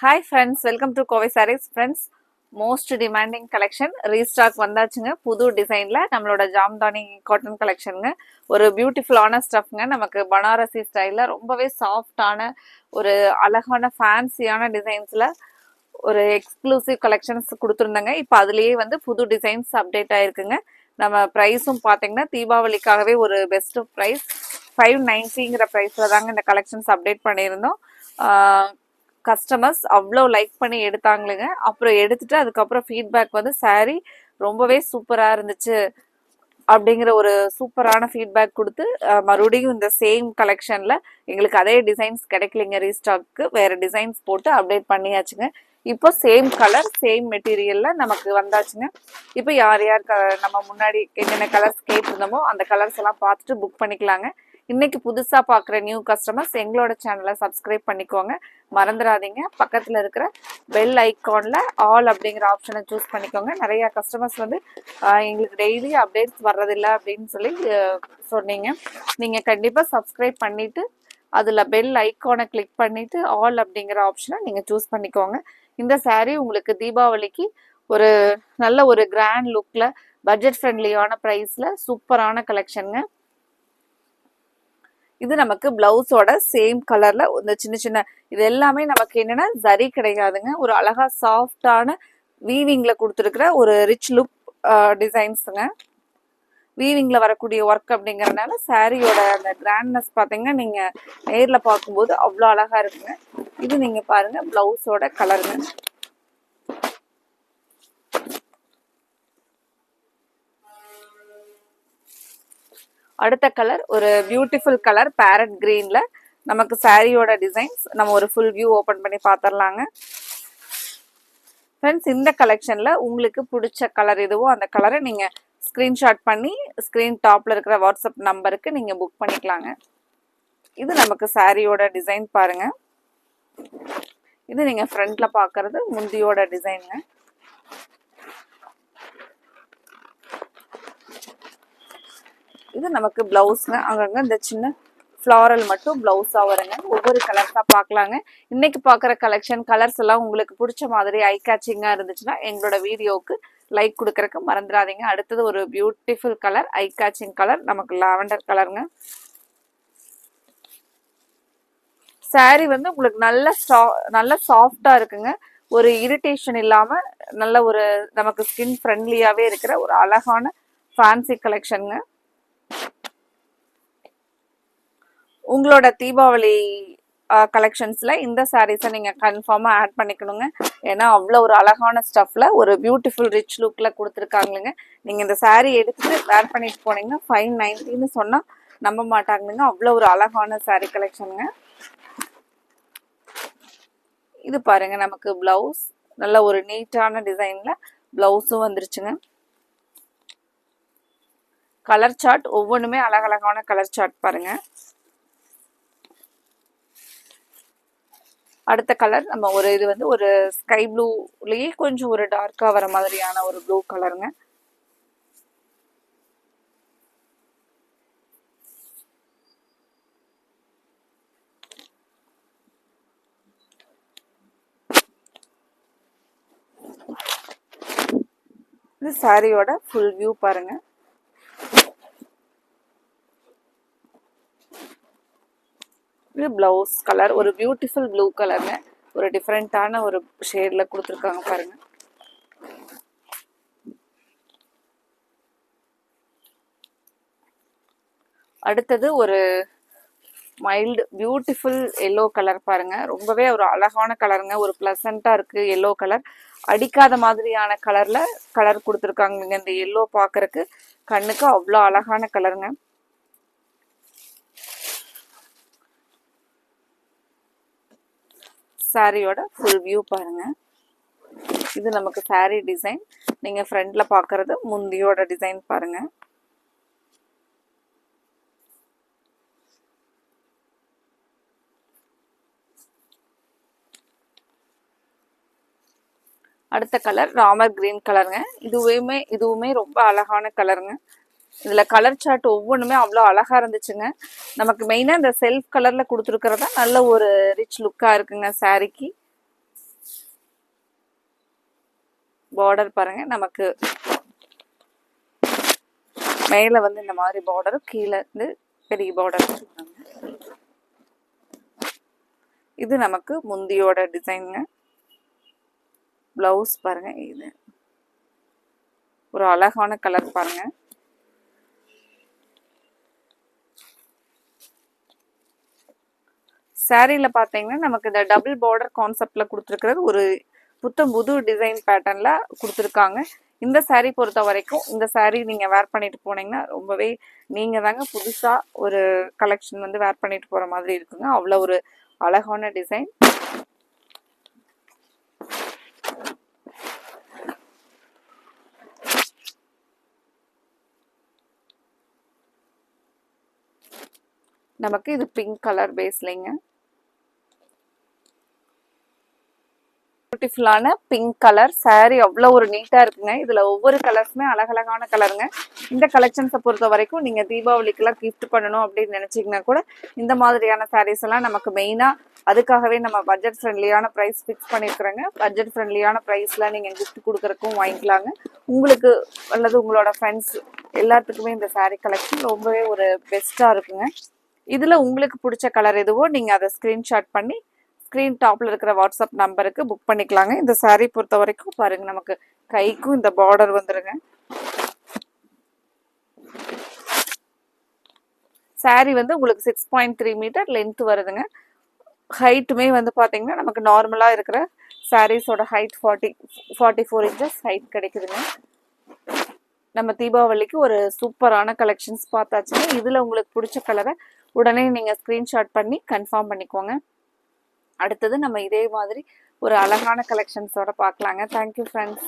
Hi friends, welcome to Kovai Sarees. Friends, most demanding collection restock வந்தாச்சுங்க. புது டிசைன்ல நம்மளோட ஜாம்தானி காட்டன் கலெக்ஷனுங்க. ஒரு பியூட்டிஃபுல்லான ஸ்டஃப்ங்க. நமக்கு பனாரசி ஸ்டைல்ல ரொம்பவே சாஃப்டான ஒரு அழகான ஃபேன்சியான டிசைன்ஸ்ல ஒரு எக்ஸ்க்ளூசிவ் கலெக்ஷன்ஸ் கொடுத்துருந்தாங்க. இப்போ அதுலேயே வந்து புது டிசைன்ஸ் அப்டேட் ஆயிருக்குங்க. நம்ம ப்ரைஸும் பார்த்தீங்கன்னா தீபாவளிக்காகவே ஒரு பெஸ்ட் ப்ரைஸ் 590ங்கிற ப்ரைஸில் தாங்க இந்த கலெக்ஷன்ஸ் அப்டேட் பண்ணியிருந்தோம். கஸ்டமர்ஸ் அவ்வளோ லைக் பண்ணி எடுத்தாங்களுங்க. அப்புறம் எடுத்துட்டு அதுக்கப்புறம் ஃபீட்பேக் வந்து saree ரொம்பவே சூப்பராக இருந்துச்சு அப்படிங்கிற ஒரு சூப்பரான ஃபீட்பேக் கொடுத்து மறுபடியும் இந்த சேம் கலெக்ஷனில் எங்களுக்கு அதே டிசைன்ஸ் கிடைக்கலைங்க, ரீஸ்டாக்கு வேறு டிசைன்ஸ் போட்டு அப்டேட் பண்ணியாச்சுங்க. இப்போ சேம் கலர் சேம் மெட்டீரியலில் நமக்கு வந்தாச்சுங்க. இப்போ யார் யார் நம்ம முன்னாடி என்னென்ன கலர்ஸ் கேட்டிருந்தோமோ அந்த கலர்ஸ் எல்லாம் பார்த்துட்டு புக் பண்ணிக்கலாங்க. இன்னைக்கு புதுசாக பார்க்குற நியூ கஸ்டமர்ஸ் எங்களோட சேனலை சப்ஸ்கிரைப் பண்ணிக்கோங்க, மறந்துடாதீங்க. பக்கத்தில் இருக்கிற பெல் ஐக்கானில் ஆல் அப்படிங்கிற ஆப்ஷனை சூஸ் பண்ணிக்கோங்க. நிறையா கஸ்டமர்ஸ் வந்து எங்களுக்கு டெய்லி அப்டேட்ஸ் வர்றதில்லை அப்படின்னு சொல்லி சொன்னீங்க. நீங்கள் கண்டிப்பாக சப்ஸ்கிரைப் பண்ணிவிட்டு அதில் பெல் ஐக்கானை கிளிக் பண்ணிவிட்டு ஆல் அப்படிங்கிற ஆப்ஷனை நீங்கள் சூஸ் பண்ணிக்கோங்க. இந்த saree உங்களுக்கு தீபாவளிக்கு ஒரு நல்ல ஒரு கிராண்ட் லுக்கில் பட்ஜெட் ஃப்ரெண்ட்லியான ப்ரைஸில் சூப்பரான கலெக்ஷனுங்க. இது நமக்கு பிளவுஸோட சேம் கலர்ல இந்த சின்ன சின்ன இது எல்லாமே நமக்கு என்னன்னா ஜரி கிடையாதுங்க, ஒரு அழகா சாஃப்டான வீவிங்ல கொடுத்துருக்கிற ஒரு ரிச் லுக் டிசைன்ஸுங்க. வீவிங்ல வரக்கூடிய ஒர்க் அப்படிங்கறதுனால சாரியோட அந்த கிராண்ட்னஸ் பாத்தீங்கன்னா நீங்க நேர்ல பார்க்கும்போது அவ்வளோ அழகா இருக்குங்க. இது நீங்க பாருங்க பிளவுஸோட கலருங்க. அடுத்த கலர் ஒரு பியூட்டிஃபுல் கலர் பேரட் கிரீன்ல நமக்கு சாரியோட டிசைன்ஸ் நம்ம ஒரு ஃபுல் வியூ ஓபன் பண்ணி பார்த்துடலாங்க. ஃப்ரெண்ட்ஸ், இந்த கலெக்ஷன்ல உங்களுக்கு பிடிச்ச கலர் எதுவோ அந்த கலரை நீங்க ஸ்கிரீன்ஷாட் பண்ணி ஸ்கிரீன் டாப்ல இருக்கிற வாட்ஸ்அப் நம்பருக்கு நீங்க புக் பண்ணிக்கலாங்க. இது நமக்கு சாரியோட டிசைன் பாருங்க. இது நீங்க ஃப்ரண்ட்ல பாக்குறது முந்தியோட டிசைனுங்க. இது நமக்கு பிளவுஸ்ங்க. அங்கங்க இந்த சின்ன ஃப்ளாரல் மட்டும் பிளவுஸா வருங்க. ஒவ்வொரு கலர்ஸா பார்க்கலாங்க. இன்னைக்கு பார்க்குற கலெக்ஷன் கலர்ஸ் எல்லாம் உங்களுக்கு பிடிச்ச மாதிரி ஐ கேச்சிங்கா இருந்துச்சுன்னா எங்களோட வீடியோவுக்கு லைக் கொடுக்கறதுக்கு மறந்துடாதீங்க. அடுத்தது ஒரு பியூட்டிஃபுல் கலர் ஐ கேச்சிங் கலர் நமக்கு லாவெண்டர் கலருங்க. சாரி வந்து உங்களுக்கு நல்ல சாஃப்டா இருக்குங்க. ஒரு இரிட்டேஷன் இல்லாம நல்ல ஒரு நமக்கு ஸ்கின் ஃப்ரெண்ட்லியாவே இருக்கிற ஒரு அழகான ஃபேன்சி கலெக்ஷனுங்க. உங்களோட தீபாவளி கலெக்ஷன்ஸ்ல இந்த சாரீஸை நீங்க கன்ஃபார்மா ஆட் பண்ணிக்கணுங்க. ஏன்னா அவ்வளோ ஒரு அழகான ஸ்டஃப்ல ஒரு பியூட்டிஃபுல் ரிச் லுக்ல கொடுத்துருக்காங்களுங்க. நீங்க இந்த சாரீ எடுத்துட்டு வேர் பண்ணிட்டு போனீங்கன்னா 590ன்னு சொன்னா நம்ப மாட்டாங்களுங்க. அவ்வளோ ஒரு அழகான சாரீ கலெக்ஷனுங்க. இது பாருங்க நமக்கு பிளவுஸ் நல்ல ஒரு நீட்டான டிசைன்ல பிளவுஸும் வந்துருச்சுங்க. கலர் சார்ட் ஒவ்வொன்றுமே அழகழகான கலர் சார்ட் பாருங்க. அடுத்த கலர் நம்ம ஒரு இது வந்து ஒரு ஸ்கை ப்ளூலயே கொஞ்சம் ஒரு டார்க்கா வர மாதிரியான ஒரு ப்ளூ கலருங்க. இது சாரியோட ஃபுல் வியூ பாருங்க. இது பிளவுஸ் கலர் ஒரு பியூட்டிஃபுல் ப்ளூ கலருங்க. ஒரு டிஃப்ரெண்டான ஒரு ஷேட்ல கொடுத்துருக்காங்க பாருங்க. அடுத்தது ஒரு மைல்டு பியூட்டிஃபுல் எல்லோ கலர் பாருங்க. ரொம்பவே ஒரு அழகான கலருங்க. ஒரு பிளசண்டா இருக்கு எல்லோ கலர். அடிக்காத மாதிரியான கலர் கொடுத்துருக்காங்க. இந்த எல்லோ பார்க்கறதுக்கு கண்ணுக்கு அவ்வளோ அழகான கலருங்க. சாரியோட ஃபுல் வியூ பாருங்க. இது நமக்கு சாரி டிசைன். நீங்க ஃப்ரண்ட்ல பாக்குறது முந்தியோட டிசைன் பாருங்க. அடுத்த கலர் ராமர் கிரீன் கலருங்க. இதுவுமே ரொம்ப அழகான கலருங்க. இதுல கலர் சார்ட் ஒவ்வொன்றுமே அவ்வளோ அழகா இருந்துச்சுங்க. நமக்கு மெயினா இந்த செல்ஃப் கலர்ல கொடுத்துருக்கிறதா நல்ல ஒரு ரிச் லுக்கா இருக்குங்க சாரிக்கு. பார்டர் பாருங்க, நமக்கு மேல வந்து இந்த மாதிரி பார்டரும் கீழே இருந்து பெரிய பார்டர். இது நமக்கு முந்தியோட டிசைனுங்க. பிளவுஸ் பாருங்க, இது ஒரு அழகான கலர் பாருங்க. சாரியில பாத்தீங்கன்னா நமக்கு இந்த டபுள் பார்டர் கான்செப்ட்ல கொடுத்துருக்கிறது ஒரு புத்தம் புது டிசைன் பேட்டர்ன்ல கொடுத்துருக்காங்க. இந்த சாரீ பொறுத்த வரைக்கும் இந்த சாரீ நீங்க வேர் பண்ணிட்டு போனீங்கன்னா ரொம்பவே நீங்க தாங்க புதுசா ஒரு கலெக்ஷன் வந்து வேர் பண்ணிட்டு போற மாதிரி இருக்குங்க. அவ்வளவு ஒரு அழகான டிசைன். நமக்கு இது பிங்க் கலர் பேஸ்லைங்க, பியூட்டிஃபுல்லான பிங்க் கலர் சாரி. அவ்வளோ ஒரு நீட்டா இருக்குங்க. இதுல ஒவ்வொரு கலர்ஸுமே அழகழகான கலருங்க. இந்த கலெக்ஷன்ஸை பொறுத்த வரைக்கும் நீங்க தீபாவளிக்கெல்லாம் கிஃப்ட் பண்ணணும் அப்படின்னு நினைச்சீங்கன்னா கூட இந்த மாதிரியான சாரீஸ் எல்லாம் நமக்கு மெயினா அதுக்காகவே நம்ம பட்ஜெட் ஃப்ரெண்ட்லியான ப்ரைஸ் ஃபிக்ஸ் பண்ணியிருக்கிறோங்க. பட்ஜெட் ஃப்ரெண்ட்லியான ப்ரைஸ்ல நீங்க கிஃப்ட் கொடுக்கறதுக்கும் வாங்கிக்கலாங்க. உங்களுக்கு அல்லது உங்களோட ஃப்ரெண்ட்ஸ் எல்லாத்துக்குமே இந்த சாரீ கலெக்ஷன் ரொம்பவே ஒரு பெஸ்டா இருக்குங்க. இதுல உங்களுக்கு பிடிச்ச கலர் எதுவோ நீங்க அதை ஸ்கிரீன்ஷாட் பண்ணி ஸ்கிரீன் டாப்ல இருக்கிற வாட்ஸ்அப் நம்பருக்கு புக் பண்ணிக்கலாங்க. இந்த சாரீ பொறுத்த வரைக்கும் பாருங்க, நமக்கு கைக்கும் இந்த பார்டர் வந்துருங்க. சாரீ வந்து உங்களுக்கு 6.3 மீட்டர் லென்த் வருதுங்க. ஹைட்டுமே வந்து பாத்தீங்கன்னா நமக்கு நார்மலா இருக்கிற சாரீஸோட ஹைட் 44 இன்ச்சஸ் ஹைட் கிடைக்குதுங்க. நம்ம தீபாவளிக்கு ஒரு சூப்பரான கலெக்ஷன்ஸ் பார்த்தாச்சுங்க. இதுல உங்களுக்கு பிடிச்ச கலரை உடனே நீங்க ஸ்கிரீன்ஷாட் பண்ணி கன்ஃபார்ம் பண்ணிக்கோங்க. அடுத்தது நம்ம இதே மாதிரி ஒரு அழகான கலெக்ஷன்ஸோட பார்க்கலாங்க. Thank you friends.